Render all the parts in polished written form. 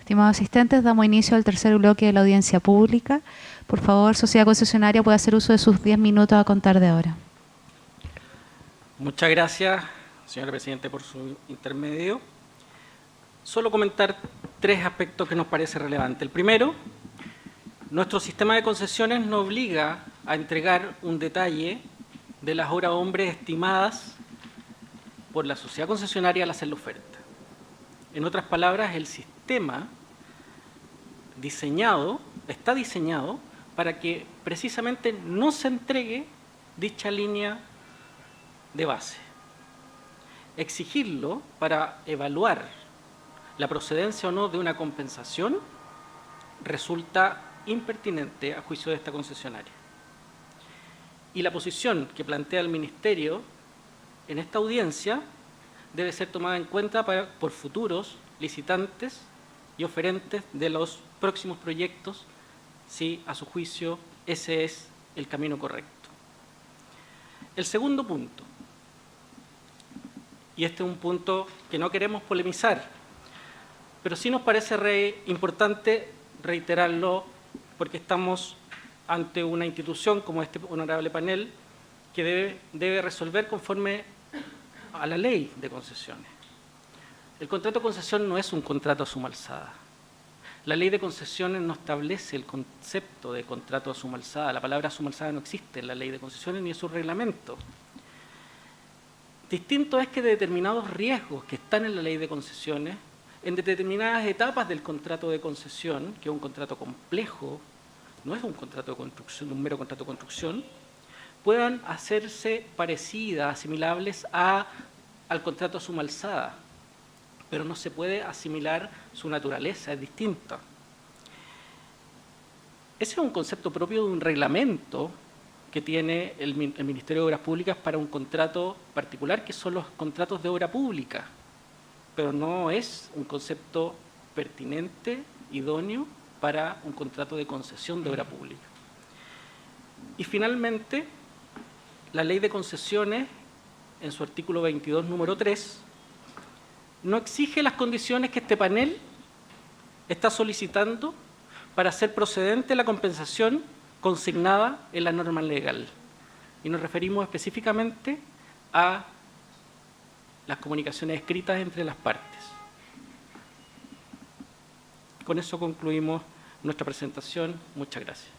Estimados asistentes, damos inicio al tercer bloque de la audiencia pública. Por favor, sociedad concesionaria puede hacer uso de sus 10 minutos a contar de ahora. Muchas gracias, señora Presidenta, por su intermedio. Solo comentar 3 aspectos que nos parece relevante. El primero, nuestro sistema de concesiones nos obliga a entregar un detalle de las horas hombres estimadas por la sociedad concesionaria al hacer la oferta. En otras palabras, el sistema está diseñado para que precisamente no se entregue dicha línea de base. Exigirlo para evaluar la procedencia o no de una compensación resulta impertinente a juicio de esta concesionaria. Y la posición que plantea el Ministerio en esta audiencia debe ser tomada en cuenta por futuros licitantes y oferentes de los próximos proyectos, si a su juicio ese es el camino correcto. El segundo punto, y este es un punto que no queremos polemizar, pero sí nos parece importante reiterarlo porque estamos ante una institución como este honorable panel que debe resolver conforme a la ley de concesiones. El contrato de concesión no es un contrato a suma alzada. La ley de concesiones no establece el concepto de contrato a suma alzada. La palabra suma alzada no existe en la ley de concesiones ni en su reglamento. Distinto es que determinados riesgos que están en la ley de concesiones, en determinadas etapas del contrato de concesión, que es un contrato complejo, no es un contrato de construcción, un mero contrato de construcción, puedan hacerse parecidas, asimilables al contrato a suma alzada, pero no se puede asimilar su naturaleza, es distinta. Ese es un concepto propio de un reglamento que tiene el Ministerio de Obras Públicas para un contrato particular, que son los contratos de obra pública, pero no es un concepto pertinente, idóneo, para un contrato de concesión de obra pública. Y finalmente, la ley de concesiones, en su artículo 22, número 3, no exige las condiciones que este panel está solicitando para hacer procedente la compensación consignada en la norma legal. Y nos referimos específicamente a las comunicaciones escritas entre las partes. Con eso concluimos nuestra presentación. Muchas gracias.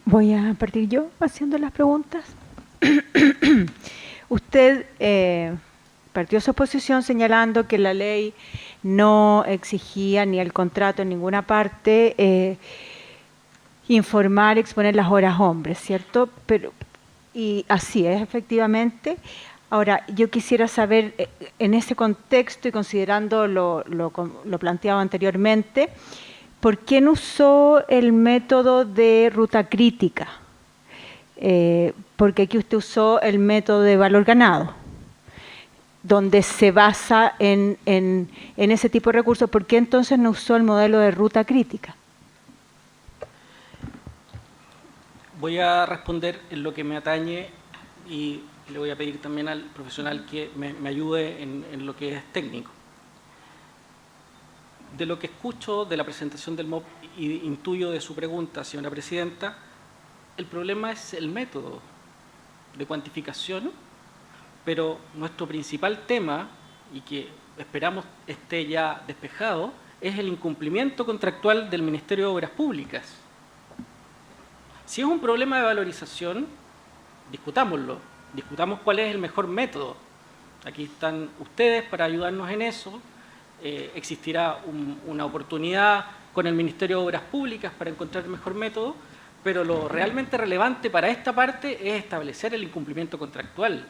Voy a partir yo haciendo las preguntas. Usted partió su exposición señalando que la ley no exigía ni el contrato en ninguna parte informar, exponer las horas hombres, ¿cierto? Y así es, efectivamente. Ahora, yo quisiera saber, en ese contexto y considerando lo planteado anteriormente, ¿por qué no usó el método de ruta crítica? Porque aquí usted usó el método de valor ganado, donde se basa en ese tipo de recursos. ¿Por qué entonces no usó el modelo de ruta crítica? Voy a responder en lo que me atañe y le voy a pedir también al profesional que me ayude en lo que es técnico. De lo que escucho de la presentación del MOP y intuyo de su pregunta, señora Presidenta, el problema es el método de cuantificación, pero nuestro principal tema, y que esperamos esté ya despejado, es el incumplimiento contractual del Ministerio de Obras Públicas. Si es un problema de valorización, discutámoslo, discutamos cuál es el mejor método. Aquí están ustedes para ayudarnos en eso. Existirá una oportunidad con el Ministerio de Obras Públicas para encontrar el mejor método, pero lo realmente relevante para esta parte es establecer el incumplimiento contractual,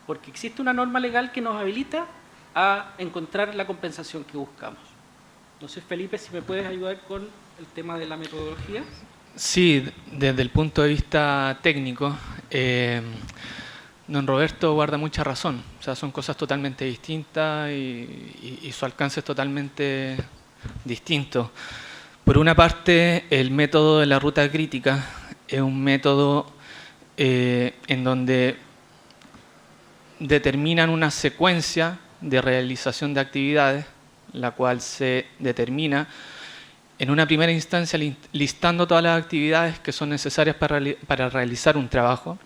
porque existe una norma legal que nos habilita a encontrar la compensación que buscamos. No sé, Felipe, si me puedes ayudar con el tema de la metodología. Sí, desde el punto de vista técnico, don Roberto guarda mucha razón. O sea, son cosas totalmente distintas y su alcance es totalmente distinto. Por una parte, el método de la ruta crítica es un método en donde determinan una secuencia de realización de actividades, la cual se determina en una primera instancia listando todas las actividades que son necesarias para realizar un trabajo.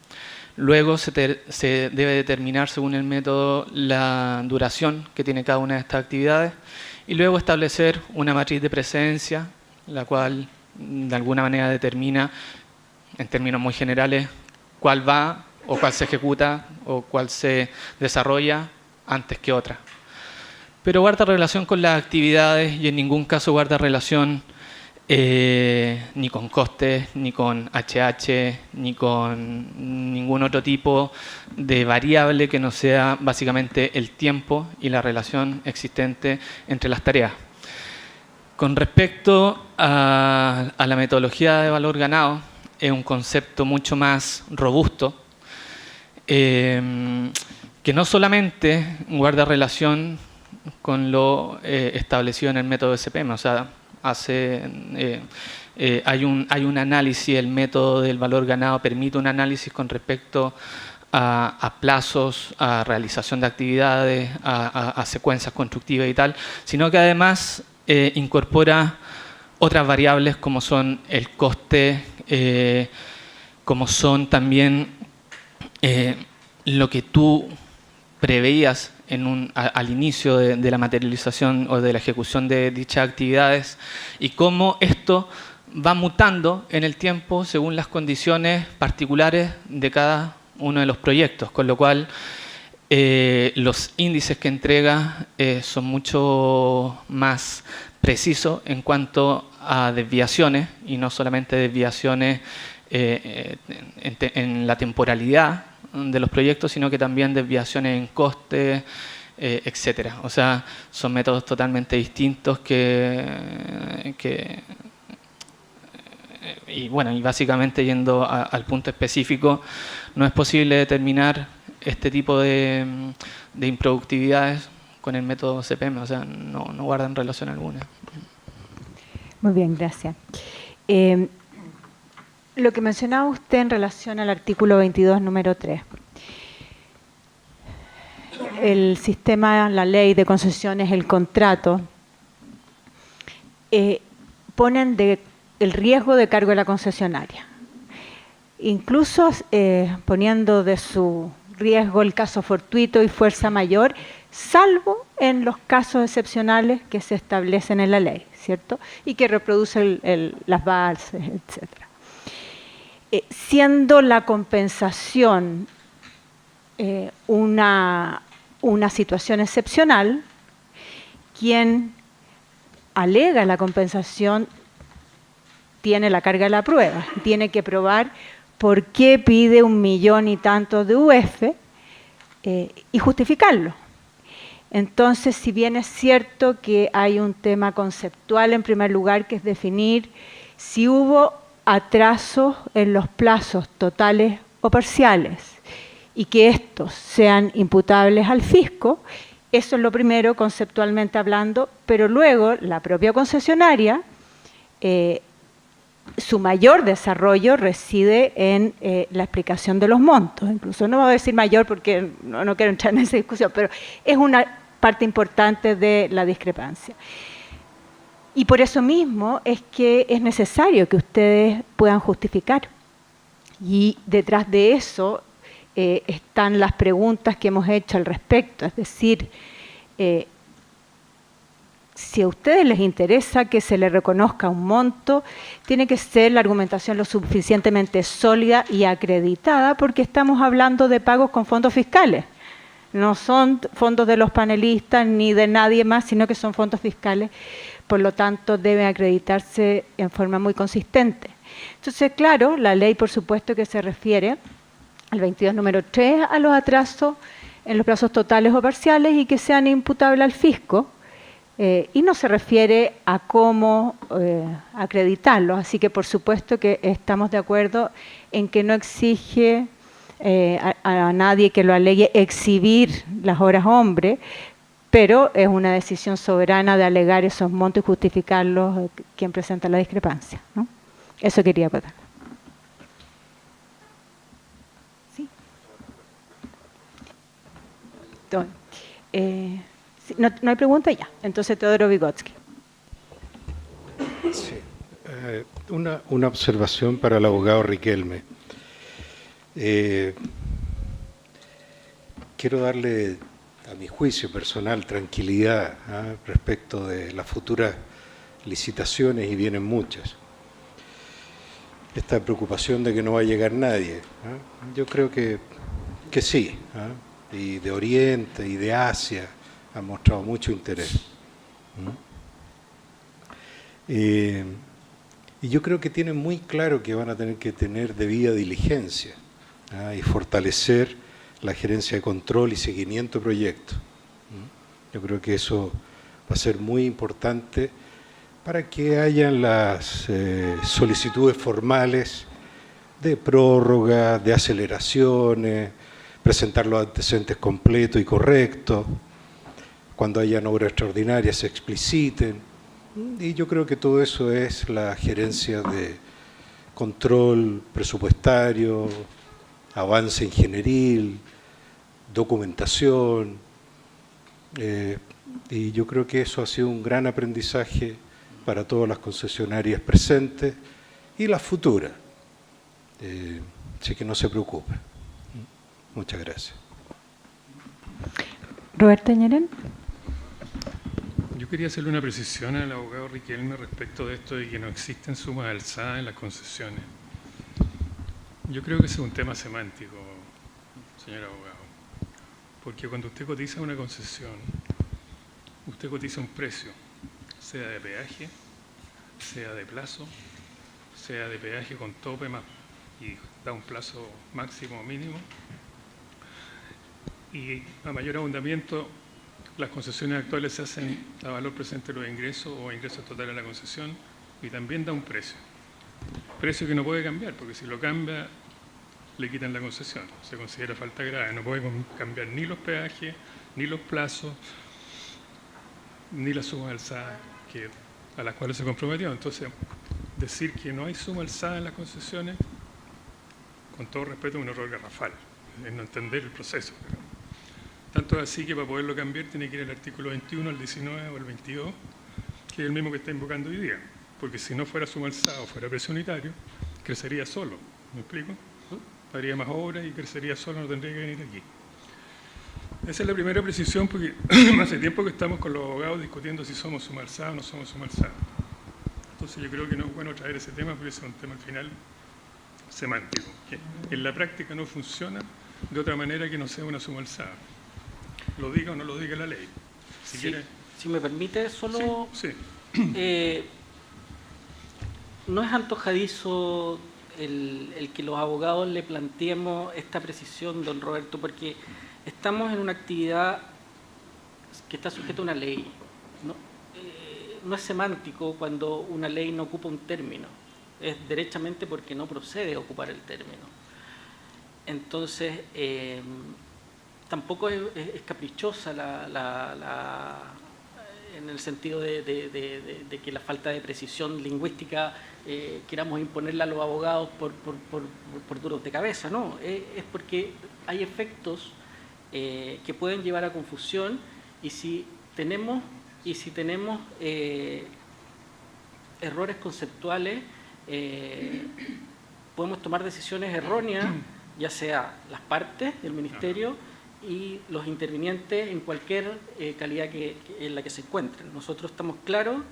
Luego se debe determinar según el método la duración que tiene cada una de estas actividades y luego establecer una matriz de precedencia, la cual de alguna manera determina, en términos muy generales, cuál va o cuál se ejecuta o cuál se desarrolla antes que otra. Pero guarda relación con las actividades y en ningún caso guarda relación ni con costes, ni con HH, ni con ningún otro tipo de variable que no sea básicamente el tiempo y la relación existente entre las tareas. Con respecto a la metodología de valor ganado, es un concepto mucho más robusto, que no solamente guarda relación con lo establecido en el método SPM, o sea, hay un análisis, el método del valor ganado permite un análisis con respecto a plazos, a realización de actividades, a secuencias constructivas y tal, sino que además incorpora otras variables como son el coste, como son también lo que tú preveías al inicio de la materialización o de la ejecución de dichas actividades y cómo esto va mutando en el tiempo según las condiciones particulares de cada uno de los proyectos, con lo cual los índices que entrega son mucho más precisos en cuanto a desviaciones y no solamente desviaciones en la temporalidad de los proyectos, sino que también desviaciones en costes, etcétera. O sea, son métodos totalmente distintos y bueno, y básicamente yendo al punto específico, no es posible determinar este tipo de improductividades con el método CPM, o sea, no guardan relación alguna. Muy bien, gracias. Lo que mencionaba usted en relación al artículo 22, número 3. El sistema, la ley de concesiones, el contrato, ponen el riesgo de cargo de la concesionaria. Incluso poniendo de su riesgo el caso fortuito y fuerza mayor, salvo en los casos excepcionales que se establecen en la ley, ¿cierto? Y que reproduce las bases, etcétera. Siendo la compensación una situación excepcional, quien alega la compensación tiene la carga de la prueba, tiene que probar por qué pide 1 millón y tanto de UF y justificarlo. Entonces, si bien es cierto que hay un tema conceptual en primer lugar, que es definir si hubo atrasos en los plazos totales o parciales y que estos sean imputables al fisco, eso es lo primero conceptualmente hablando, pero luego la propia concesionaria, su mayor desarrollo reside en la explicación de los montos. Incluso no voy a decir mayor porque no quiero entrar en esa discusión, pero es una parte importante de la discrepancia. Y por eso mismo es que es necesario que ustedes puedan justificar. Y detrás de eso están las preguntas que hemos hecho al respecto. Es decir, si a ustedes les interesa que se les reconozca un monto, tiene que ser la argumentación lo suficientemente sólida y acreditada, porque estamos hablando de pagos con fondos fiscales. No son fondos de los panelistas ni de nadie más, sino que son fondos fiscales. Por lo tanto, deben acreditarse en forma muy consistente. Entonces, claro, la ley, por supuesto, que se refiere al 22 número 3 a los atrasos en los plazos totales o parciales y que sean imputables al fisco, y no se refiere a cómo acreditarlos. Así que, por supuesto, que estamos de acuerdo en que no exige a nadie que lo alegue exhibir las horas hombre, pero es una decisión soberana de alegar esos montos y justificarlos quien presenta la discrepancia, ¿no? Eso quería acotar. ¿Sí? Perfecto. Sí, no hay pregunta ya. Entonces, Teodoro Vygotsky. Sí. Una observación para el abogado Riquelme. Quiero darle, a mi juicio personal, tranquilidad respecto de las futuras licitaciones, y vienen muchas. Esta preocupación de que no va a llegar nadie, yo creo que sí, y de Oriente y de Asia han mostrado mucho interés. Y yo creo que tienen muy claro que van a tener que tener debida diligencia y fortalecer la gerencia de control y seguimiento de proyectos. Yo creo que eso va a ser muy importante para que hayan las solicitudes formales de prórroga, de aceleraciones, presentar los antecedentes completos y correctos, cuando hayan obras extraordinarias se expliciten. Y yo creo que todo eso es la gerencia de control presupuestario, avance ingenieril, documentación, y yo creo que eso ha sido un gran aprendizaje para todas las concesionarias presentes y las futuras. Así que no se preocupe. Muchas gracias. Roberto Ñeren. Yo quería hacerle una precisión al abogado Riquelme respecto de esto de que no existen sumas alzadas en las concesiones. Yo creo que ese es un tema semántico, señor abogado, porque cuando usted cotiza una concesión, usted cotiza un precio, sea de peaje, sea de plazo, sea de peaje con tope más y da un plazo máximo o mínimo, y a mayor abundamiento las concesiones actuales se hacen a valor presente de los ingresos o ingresos totales de la concesión, y también da un precio que no puede cambiar, porque si lo cambia le quitan la concesión, se considera falta grave, no puede cambiar ni los peajes, ni los plazos, ni las sumas alzadas a las cuales se comprometió. Entonces, decir que no hay suma alzada en las concesiones, con todo respeto, es un error garrafal, es no entender el proceso. Tanto es así que para poderlo cambiar tiene que ir al artículo 21, al 19 o al 22, que es el mismo que está invocando hoy día, porque si no fuera suma alzada o fuera precio unitario, crecería solo, ¿me explico? Haría más obras y crecería solo, no tendría que venir aquí. Esa es la primera precisión, porque hace tiempo que estamos con los abogados discutiendo si somos suma alzada o no somos suma alzada. Entonces yo creo que no es bueno traer ese tema, porque ese es un tema al final semántico, que en la práctica no funciona de otra manera que no sea una suma alzada. Lo diga o no lo diga la ley. Si me permite, solo... Sí. no es antojadizo el que los abogados le planteemos esta precisión, don Roberto, porque estamos en una actividad que está sujeta a una ley. No es semántico cuando una ley no ocupa un término, es derechamente porque no procede a ocupar el término. Entonces, tampoco es caprichosa en el sentido de que la falta de precisión lingüística queramos imponerla a los abogados por duros de cabeza, no, es porque hay efectos que pueden llevar a confusión, y si tenemos errores conceptuales, podemos tomar decisiones erróneas, ya sea las partes del Ministerio y los intervinientes en cualquier calidad en la que se encuentren. Nosotros estamos claros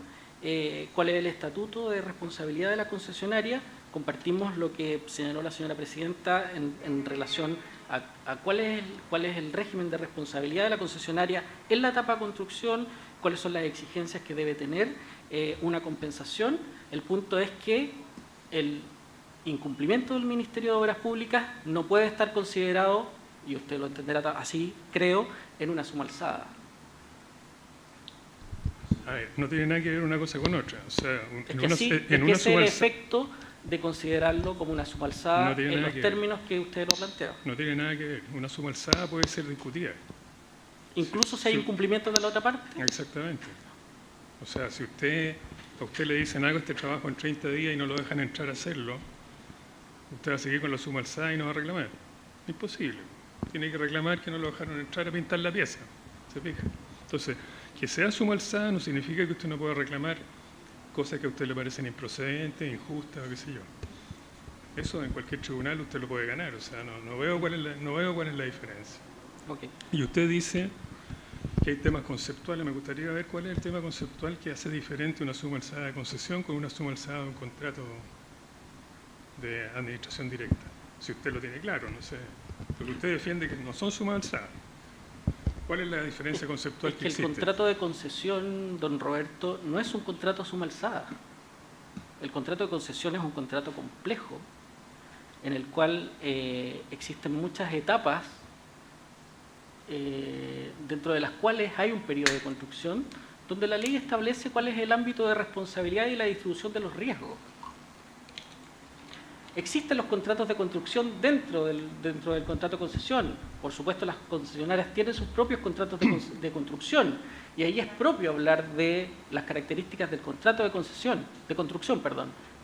cuál es el estatuto de responsabilidad de la concesionaria, compartimos lo que señaló la señora presidenta en relación a cuál es el régimen de responsabilidad de la concesionaria en la etapa de construcción, cuáles son las exigencias que debe tener una compensación. El punto es que el incumplimiento del Ministerio de Obras Públicas no puede estar considerado, y usted lo entenderá así, creo, en una suma alzada. A ver, no tiene nada que ver una cosa con otra. O sea, es que ese es el efecto de considerarlo como una suma alzada en los términos que usted lo plantea. No tiene nada que ver. Una suma alzada puede ser discutida. Incluso si hay incumplimiento de la otra parte. Exactamente. O sea, si a usted le dicen hago este trabajo en 30 días y no lo dejan entrar a hacerlo, usted va a seguir con la suma alzada y no va a reclamar. Imposible. tiene que reclamar que no lo dejaron entrar a pintar la pieza. ¿Se fija? Entonces, que sea suma alzada no significa que usted no pueda reclamar cosas que a usted le parecen improcedentes, injustas o qué sé yo. Eso en cualquier tribunal usted lo puede ganar, o sea, no veo cuál es la diferencia. Ok. Y usted dice que hay temas conceptuales. Me gustaría ver cuál es el tema conceptual que hace diferente una suma alzada de concesión con una suma alzada de un contrato de administración directa. Si usted lo tiene claro, no sé. Porque usted defiende que no son sumas alzadas. ¿Cuál es la diferencia conceptual Es que que el existe? contrato de concesión, don Roberto, no es un contrato a suma alzada. El contrato de concesión es un contrato complejo en el cual existen muchas etapas dentro de las cuales hay un periodo de construcción donde la ley establece cuál es el ámbito de responsabilidad y la distribución de los riesgos. Existen los contratos de construcción dentro del contrato de concesión. Por supuesto, las concesionarias tienen sus propios contratos de construcción y ahí es propio hablar de las características del contrato de construcción,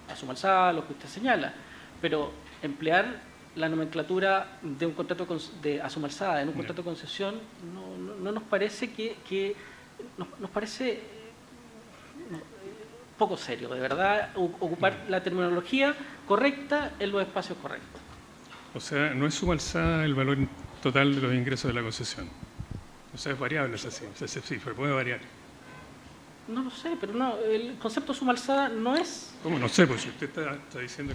a suma alzada, lo que usted señala, pero emplear la nomenclatura de un contrato de a suma alzada en un contrato de concesión no nos parece nos parece poco serio, de verdad, ocupar la terminología correcta en los espacios correctos. O sea, no es suma alzada el valor total de los ingresos de la concesión. O sea, es variable, es así, esa cifra puede variar. No lo sé, pero no, el concepto suma alzada no es... ¿Cómo? No sé, pues si usted está diciendo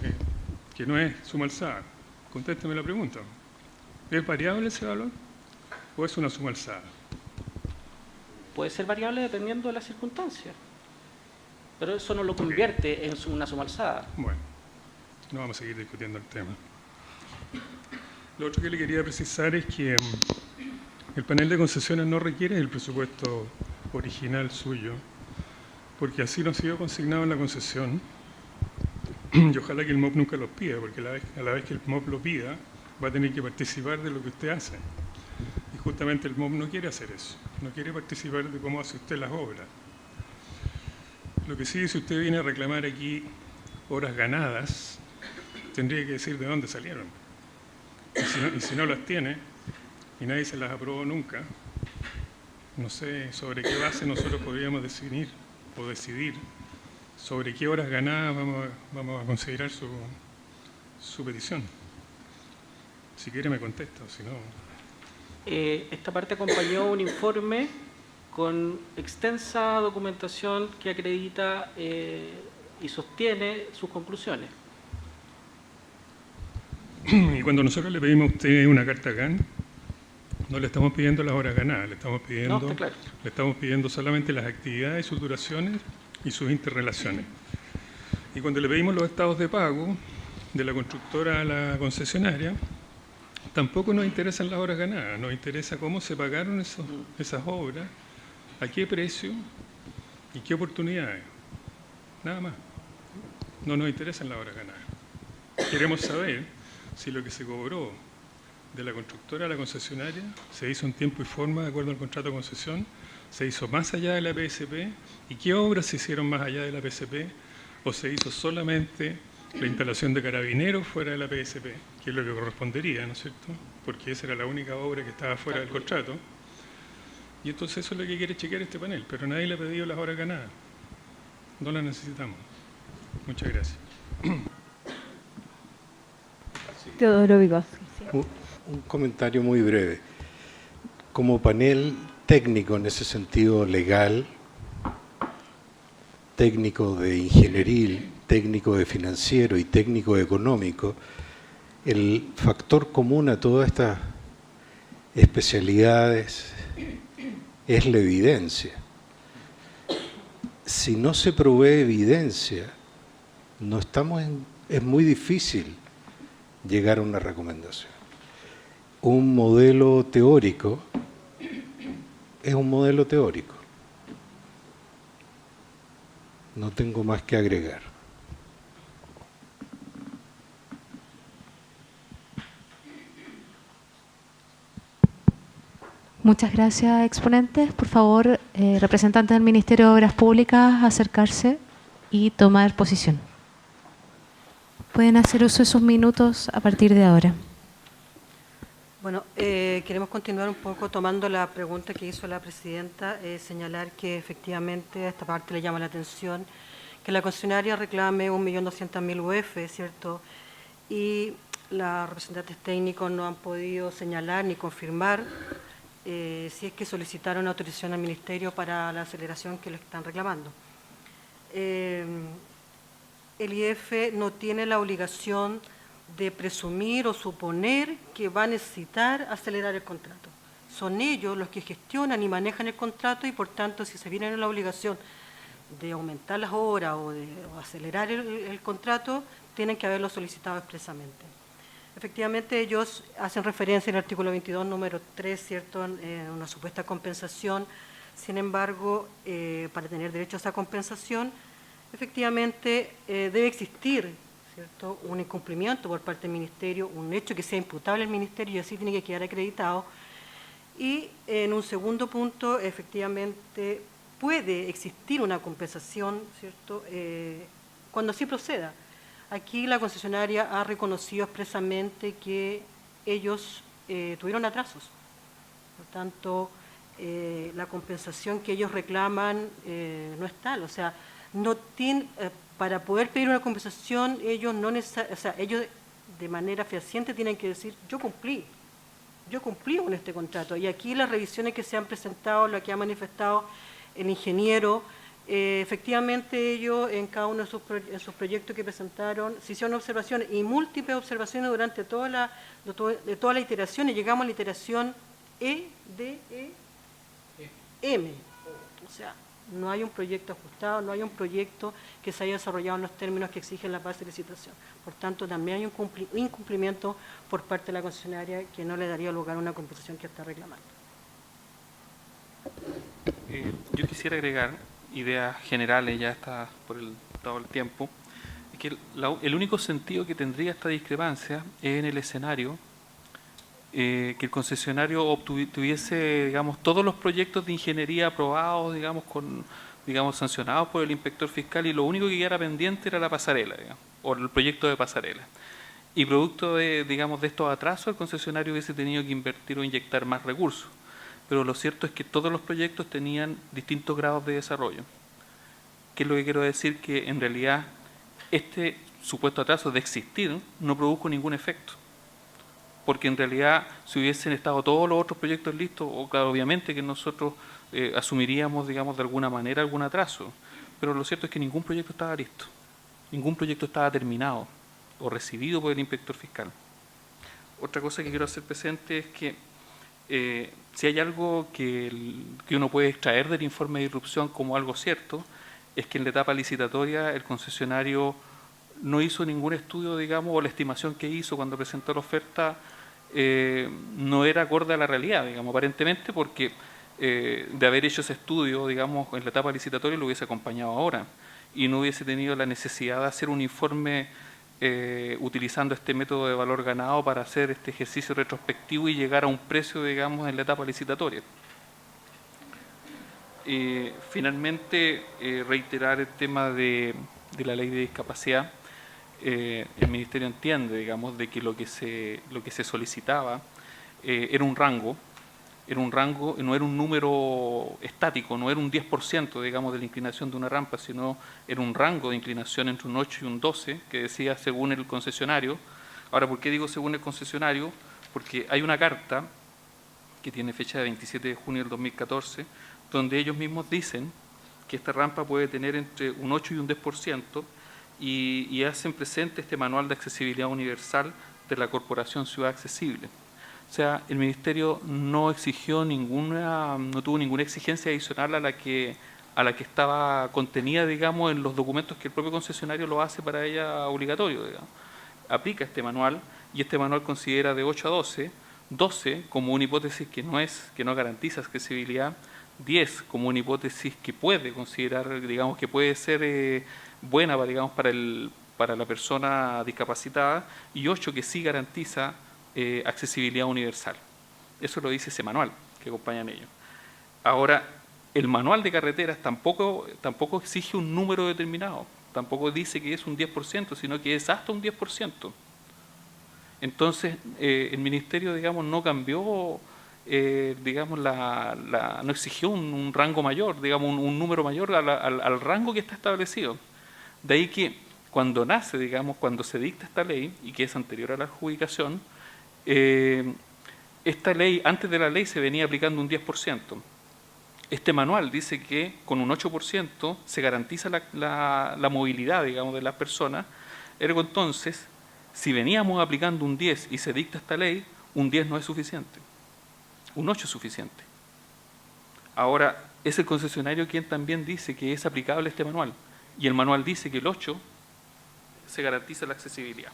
que no es suma alzada, contésteme la pregunta. ¿Es variable ese valor o es una suma alzada? Puede ser variable dependiendo de las circunstancias, pero eso no lo convierte en una suma alzada. Bueno, no vamos a seguir discutiendo el tema. Lo otro que le quería precisar es que el panel de concesiones no requiere el presupuesto original suyo, porque así no ha sido consignado en la concesión, y ojalá que el MOP nunca los pida, porque a la vez que el MOP lo pida, va a tener que participar de lo que usted hace. Y justamente el MOP no quiere hacer eso, no quiere participar de cómo hace usted las obras. Lo que sí, si usted viene a reclamar aquí horas ganadas, tendría que decir de dónde salieron. Y si no las tiene, y nadie se las aprobó nunca, no sé sobre qué base nosotros podríamos definir o decidir sobre qué horas ganadas vamos a considerar su petición. Si quiere me contesta, o si no... Esta parte acompañó un informe con extensa documentación que acredita y sostiene sus conclusiones. Y cuando nosotros le pedimos a usted una carta GAN, no le estamos pidiendo las horas ganadas, le estamos pidiendo solamente las actividades, sus duraciones y sus interrelaciones. Y cuando le pedimos los estados de pago de la constructora a la concesionaria, tampoco nos interesan las horas ganadas, nos interesa cómo se pagaron esas obras, a qué precio y qué oportunidades. Nada más. No nos interesan las horas ganadas. Queremos saber si lo que se cobró de la constructora a la concesionaria se hizo en tiempo y forma de acuerdo al contrato de concesión, se hizo más allá de la PSP y qué obras se hicieron más allá de la PSP o se hizo solamente la instalación de carabineros fuera de la PSP, que es lo que correspondería, ¿no es cierto? Porque esa era la única obra que estaba fuera del contrato. Y entonces eso es lo que quiere chequear este panel, pero nadie le ha pedido las horas ganadas. No las necesitamos. Muchas gracias. Teodoro Vygotsky. Un comentario muy breve. Como panel técnico en ese sentido legal, técnico de ingenieril, técnico de financiero y técnico económico, el factor común a todas estas especialidades es la evidencia. Si no se provee evidencia, es muy difícil llegar a una recomendación. Un modelo teórico es un modelo teórico. No tengo más que agregar. Muchas gracias, exponentes. Por favor, representantes del Ministerio de Obras Públicas, acercarse y tomar posición. Pueden hacer uso de sus minutos a partir de ahora. Bueno, queremos continuar un poco tomando la pregunta que hizo la presidenta, señalar que efectivamente a esta parte le llama la atención que la concesionaria reclame 1.200.000 UF, ¿cierto? Y los representantes técnicos no han podido señalar ni confirmar si es que solicitaron autorización al Ministerio para la aceleración que le están reclamando. El IF no tiene la obligación de presumir o suponer que va a necesitar acelerar el contrato. Son ellos los que gestionan y manejan el contrato y, por tanto, si se vienen en la obligación de aumentar las horas o acelerar el contrato, tienen que haberlo solicitado expresamente. Efectivamente, ellos hacen referencia en el artículo 22, número 3, ¿cierto?, en una supuesta compensación. Sin embargo, para tener derecho a esa compensación, efectivamente debe existir, ¿cierto?, un incumplimiento por parte del Ministerio, un hecho que sea imputable al Ministerio y así tiene que quedar acreditado. Y en un segundo punto, efectivamente, puede existir una compensación, ¿cierto?, cuando así proceda. Aquí la concesionaria ha reconocido expresamente que ellos tuvieron atrasos. Por tanto, la compensación que ellos reclaman no es tal. O sea, no tiene, para poder pedir una compensación, ellos no ellos de manera fehaciente tienen que decir, yo cumplí con este contrato. Y aquí las revisiones que se han presentado, lo que ha manifestado el ingeniero, efectivamente ellos en cada uno de sus proyectos que presentaron se hicieron observaciones y múltiples observaciones durante toda la iteración y llegamos a la iteración E, D, E, M. O sea, no hay un proyecto ajustado, no hay un proyecto que se haya desarrollado en los términos que exigen la base de licitación. Por tanto, también hay un incumplimiento por parte de la concesionaria que no le daría lugar a una compensación que está reclamando. Yo quisiera agregar ideas generales, ya está por todo el tiempo, es que el único sentido que tendría esta discrepancia es en el escenario que el concesionario tuviese, digamos, todos los proyectos de ingeniería aprobados, digamos, sancionados por el inspector fiscal y lo único que quedara pendiente era la pasarela, digamos, o el proyecto de pasarela. Y producto de, digamos, de estos atrasos, el concesionario hubiese tenido que invertir o inyectar más recursos. Pero lo cierto es que todos los proyectos tenían distintos grados de desarrollo. ¿Qué es lo que quiero decir? Que en realidad este supuesto atraso de existir no produjo ningún efecto. Porque en realidad si hubiesen estado todos los otros proyectos listos, o claro, obviamente que nosotros asumiríamos, digamos, de alguna manera algún atraso. Pero lo cierto es que ningún proyecto estaba listo. Ningún proyecto estaba terminado o recibido por el inspector fiscal. Otra cosa que quiero hacer presente es que si hay algo que uno puede extraer del informe de irrupción como algo cierto, es que en la etapa licitatoria el concesionario no hizo ningún estudio, digamos, o la estimación que hizo cuando presentó la oferta no era acorde a la realidad, digamos, aparentemente, porque de haber hecho ese estudio, digamos, en la etapa licitatoria lo hubiese acompañado ahora y no hubiese tenido la necesidad de hacer un informe utilizando este método de valor ganado para hacer este ejercicio retrospectivo y llegar a un precio, digamos, en la etapa licitatoria. Finalmente, reiterar el tema de la ley de discapacidad. El Ministerio entiende, digamos, de que lo que se solicitaba era un rango, no era un número estático, no era un 10%, digamos, de la inclinación de una rampa, sino era un rango de inclinación entre un 8 y un 12, que decía según el concesionario. Ahora, ¿por qué digo según el concesionario? Porque hay una carta que tiene fecha de 27 de junio del 2014, donde ellos mismos dicen que esta rampa puede tener entre un 8 y un 10%, y hacen presente este manual de accesibilidad universal de la Corporación Ciudad Accesible. O sea, el Ministerio no tuvo ninguna exigencia adicional a la que estaba contenida, digamos, en los documentos que el propio concesionario lo hace para ella obligatorio, digamos. Aplica este manual y este manual considera de 8 a 12 como una hipótesis que no garantiza accesibilidad, 10 como una hipótesis que puede considerar, digamos, que puede ser buena, digamos, para la persona discapacitada, y 8 que sí garantiza accesibilidad universal. Eso lo dice ese manual que acompañan ellos. Ahora, el manual de carreteras tampoco exige un número determinado, tampoco dice que es un 10%, sino que es hasta un 10%. Entonces, el Ministerio, digamos, no cambió, digamos, no exigió un rango mayor, digamos, un número mayor al rango que está establecido. De ahí que cuando nace, digamos, cuando se dicta esta ley, y que es anterior a la adjudicación, esta ley, antes de la ley se venía aplicando un 10%. Este manual dice que con un 8% se garantiza la movilidad, digamos, de las personas. Ergo, entonces, si veníamos aplicando un 10 y se dicta esta ley, un 10 no es suficiente, un 8 es suficiente. Ahora, es el concesionario quien también dice que es aplicable este manual, y el manual dice que el 8 se garantiza la accesibilidad.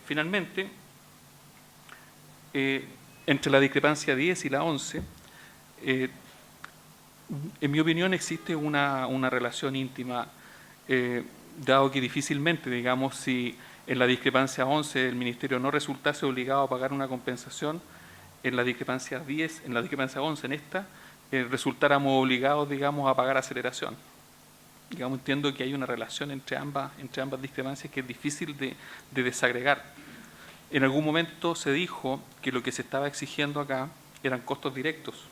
Finalmente, entre la discrepancia 10 y la 11, en mi opinión existe una relación íntima, dado que difícilmente, digamos, si en la discrepancia 11 el Ministerio no resultase obligado a pagar una compensación, en la discrepancia 10, en la discrepancia 11, en esta, resultáramos obligados, digamos, a pagar aceleración. Digamos, entiendo que hay una relación entre ambas discrepancias que es difícil de desagregar. En algún momento se dijo que lo que se estaba exigiendo acá eran costos directos,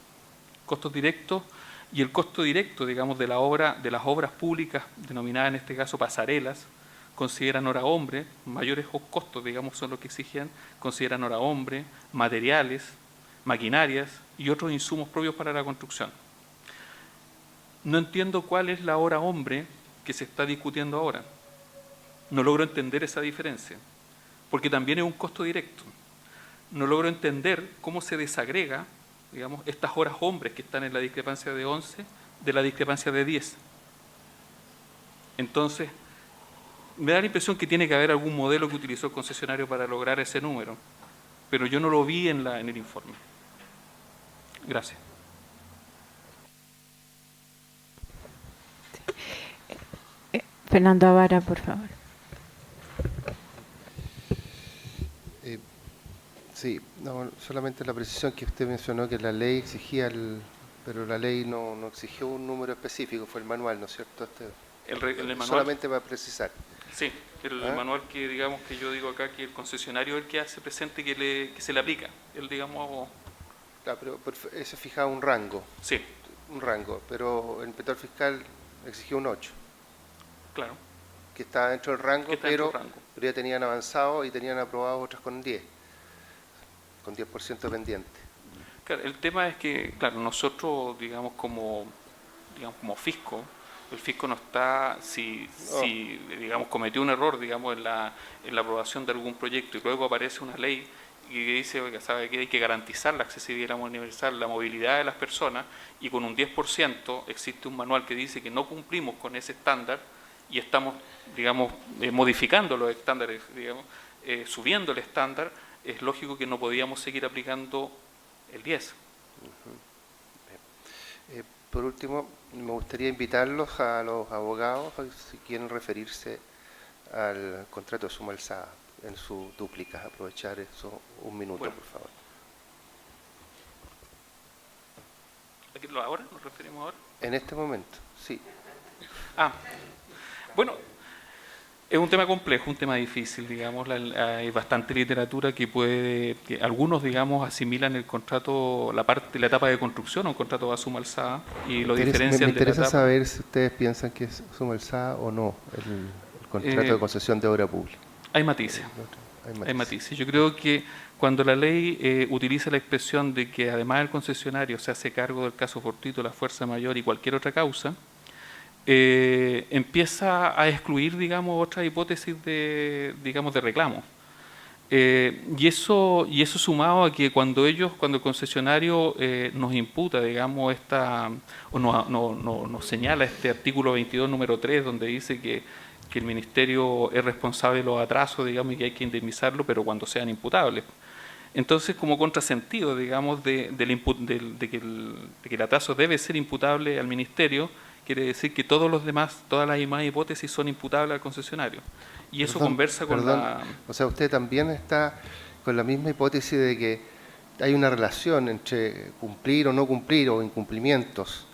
y el costo directo, digamos, de las obras públicas, denominadas en este caso pasarelas, consideran hora hombre, mayores costos, digamos, son los que exigían, consideran hora hombre, materiales, maquinarias y otros insumos propios para la construcción. No entiendo cuál es la hora hombre que se está discutiendo ahora. No logro entender esa diferencia, porque también es un costo directo. No logro entender cómo se desagrega, digamos, estas horas hombres que están en la discrepancia de 11 de la discrepancia de 10. Entonces, me da la impresión que tiene que haber algún modelo que utilizó el concesionario para lograr ese número, pero yo no lo vi en el informe. Gracias. Fernando Avara, por favor. Sí, no, solamente la precisión que usted mencionó que la ley exigía, pero la ley no exigió un número específico, fue el manual, ¿no es cierto? El manual, solamente para precisar. Sí, el manual que, digamos, que yo digo acá, que el concesionario es el que hace presente que se le aplica. Él, digamos... Claro, pero eso fijaba un rango. Sí. Un rango, pero el inspector fiscal exigió un 8. Claro. Que estaba dentro del rango, pero ya tenían avanzado y tenían aprobado otras con 10. Con 10% pendiente. Claro, el tema es que, claro, nosotros, digamos, como fisco, el fisco no está, si digamos, cometió un error, digamos, en la aprobación de algún proyecto y luego aparece una ley y dice, oiga, sabe que hay que garantizar la accesibilidad universal, la movilidad de las personas, y con un 10% existe un manual que dice que no cumplimos con ese estándar y estamos, digamos, modificando los estándares, digamos, subiendo el estándar, es lógico que no podíamos seguir aplicando el 10. Por último, me gustaría invitarlos a los abogados, si quieren referirse al contrato de suma alzada en su dúplica, aprovechar eso un minuto, bueno, por favor. ¿Ahora? ¿Nos referimos ahora? En este momento, sí. Bueno, es un tema complejo, un tema difícil, digamos, hay bastante literatura que algunos, digamos, asimilan el contrato, la etapa de construcción, un contrato a suma alzada, y lo diferencian. Me interesa saber si ustedes piensan que es suma alzada o no el contrato de concesión de obra pública. Hay matices. Hay matices. Yo creo que cuando la ley utiliza la expresión de que además el concesionario se hace cargo del caso fortuito, la fuerza mayor y cualquier otra causa, empieza a excluir, digamos, otras hipótesis de reclamo. Y eso sumado a que cuando el concesionario nos imputa, digamos, nos señala este artículo 22, número 3, donde dice que el Ministerio es responsable de los atrasos, digamos, y que hay que indemnizarlo, pero cuando sean imputables. Entonces, como contrasentido, digamos, de que el atraso debe ser imputable al Ministerio, quiere decir que todas las demás hipótesis son imputables al concesionario. Y eso conversa con la... O sea, usted también está con la misma hipótesis de que hay una relación entre cumplir o no cumplir, o incumplimientos,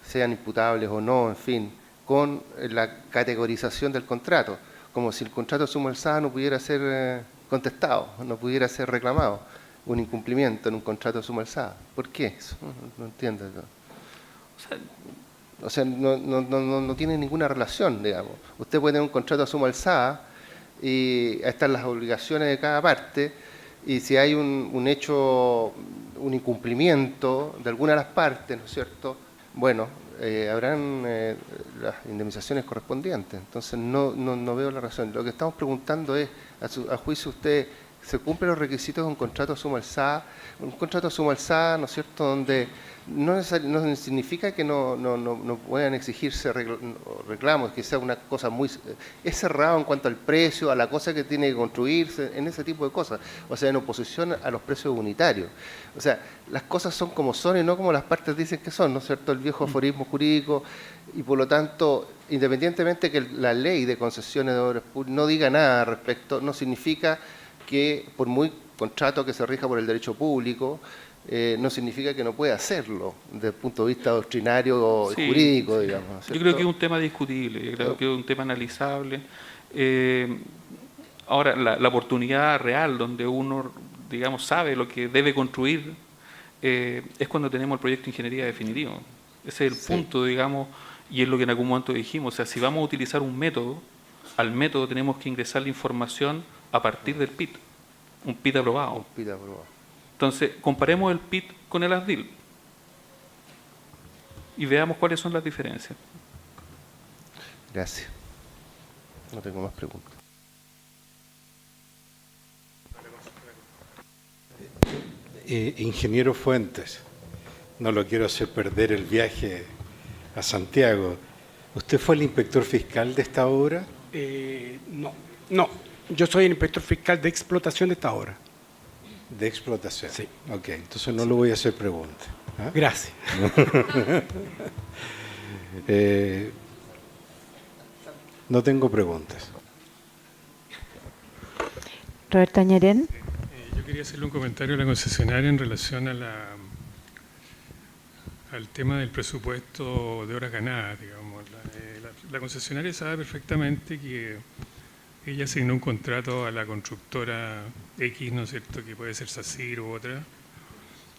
sean imputables o no, en fin, con la categorización del contrato, como si el contrato de suma alzada no pudiera ser contestado, no pudiera ser reclamado un incumplimiento en un contrato de suma alzada. ¿Por qué eso? No entiendo. O sea, no tiene ninguna relación, digamos. Usted puede tener un contrato de suma alzada y están las obligaciones de cada parte, y si hay un hecho, un incumplimiento de alguna de las partes, ¿no es cierto?, bueno, habrán las indemnizaciones correspondientes. Entonces no veo la razón. Lo que estamos preguntando es, a juicio usted, ¿se cumplen los requisitos de un contrato de suma alzada? Un contrato de suma alzada, ¿no es cierto?, donde no significa que no puedan exigirse reclamos, que sea una cosa muy... Es cerrado en cuanto al precio, a la cosa que tiene que construirse, en ese tipo de cosas. O sea, en oposición a los precios unitarios. O sea, las cosas son como son y no como las partes dicen que son, ¿no es cierto?, el viejo aforismo jurídico, y por lo tanto, independientemente que la ley de concesiones de obras públicas no diga nada al respecto, no significa que por muy contrato que se rija por el derecho público, no significa que no pueda hacerlo desde el punto de vista doctrinario y jurídico, digamos. Yo creo que es un tema discutible, yo creo que es un tema analizable. Ahora, la oportunidad real donde uno, digamos, sabe lo que debe construir es cuando tenemos el proyecto de ingeniería definitivo. Ese es el punto, digamos, y es lo que en algún momento dijimos. O sea, si vamos a utilizar un método, al método tenemos que ingresar la información a partir del PIT, un PIT aprobado. Un PIT aprobado. Entonces, comparemos el PIT con el ASDIL y veamos cuáles son las diferencias. Gracias. No tengo más preguntas. Ingeniero Fuentes, no lo quiero hacer perder el viaje a Santiago. ¿Usted fue el inspector fiscal de esta obra? No. Yo soy el inspector fiscal de explotación de esta obra. De explotación. Sí. Ok, entonces no le voy a hacer preguntas. ¿Ah? Gracias. No tengo preguntas. Roberto Añarén. Yo quería hacerle un comentario a la concesionaria en relación a al tema del presupuesto de horas ganadas, digamos. La concesionaria sabe perfectamente que ella asignó un contrato a la constructora X, ¿no es cierto?, que puede ser SACIR u otra,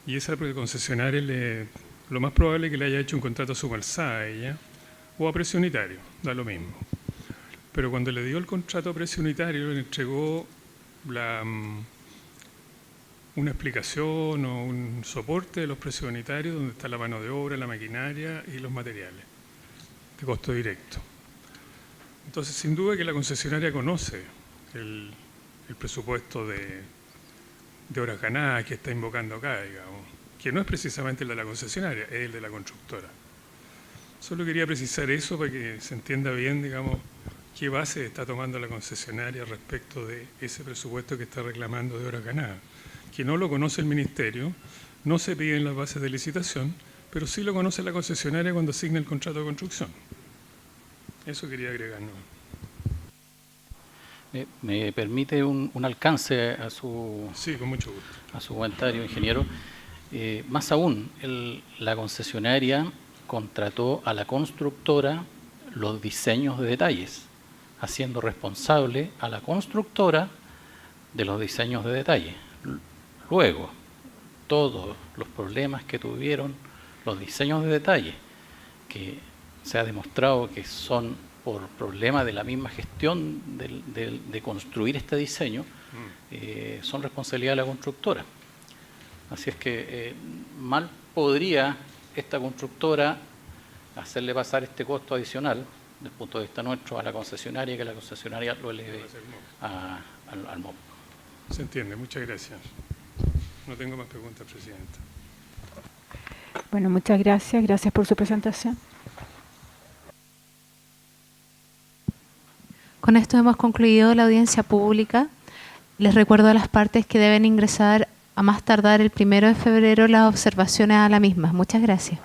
y esa concesionaria lo más probable es que le haya hecho un contrato a suma alzada a ella, o a precio unitario, da lo mismo. Pero cuando le dio el contrato a precio unitario, le entregó una explicación o un soporte de los precios unitarios, donde está la mano de obra, la maquinaria y los materiales de costo directo. Entonces, sin duda que la concesionaria conoce el presupuesto de horas ganadas que está invocando acá, digamos, que no es precisamente el de la concesionaria, es el de la constructora. Solo quería precisar eso para que se entienda bien, digamos, qué base está tomando la concesionaria respecto de ese presupuesto que está reclamando de horas ganadas, que no lo conoce el Ministerio, no se piden las bases de licitación, pero sí lo conoce la concesionaria cuando asigna el contrato de construcción. Eso quería agregar, ¿no? ¿Me permite un alcance a su, sí, con mucho gusto, a su comentario, ingeniero? Más aún, la concesionaria contrató a la constructora los diseños de detalles, haciendo responsable a la constructora de los diseños de detalle. Luego, todos los problemas que tuvieron los diseños de detalle, que se ha demostrado que son por problemas de la misma gestión de construir este diseño, son responsabilidad de la constructora. Así es que mal podría esta constructora hacerle pasar este costo adicional, desde el punto de vista nuestro, a la concesionaria, que la concesionaria lo eleve al MOP. Se entiende, muchas gracias. No tengo más preguntas, Presidenta. Bueno, muchas gracias. Gracias por su presentación. Con esto hemos concluido la audiencia pública. Les recuerdo a las partes que deben ingresar a más tardar el 1 de febrero las observaciones a la misma. Muchas gracias.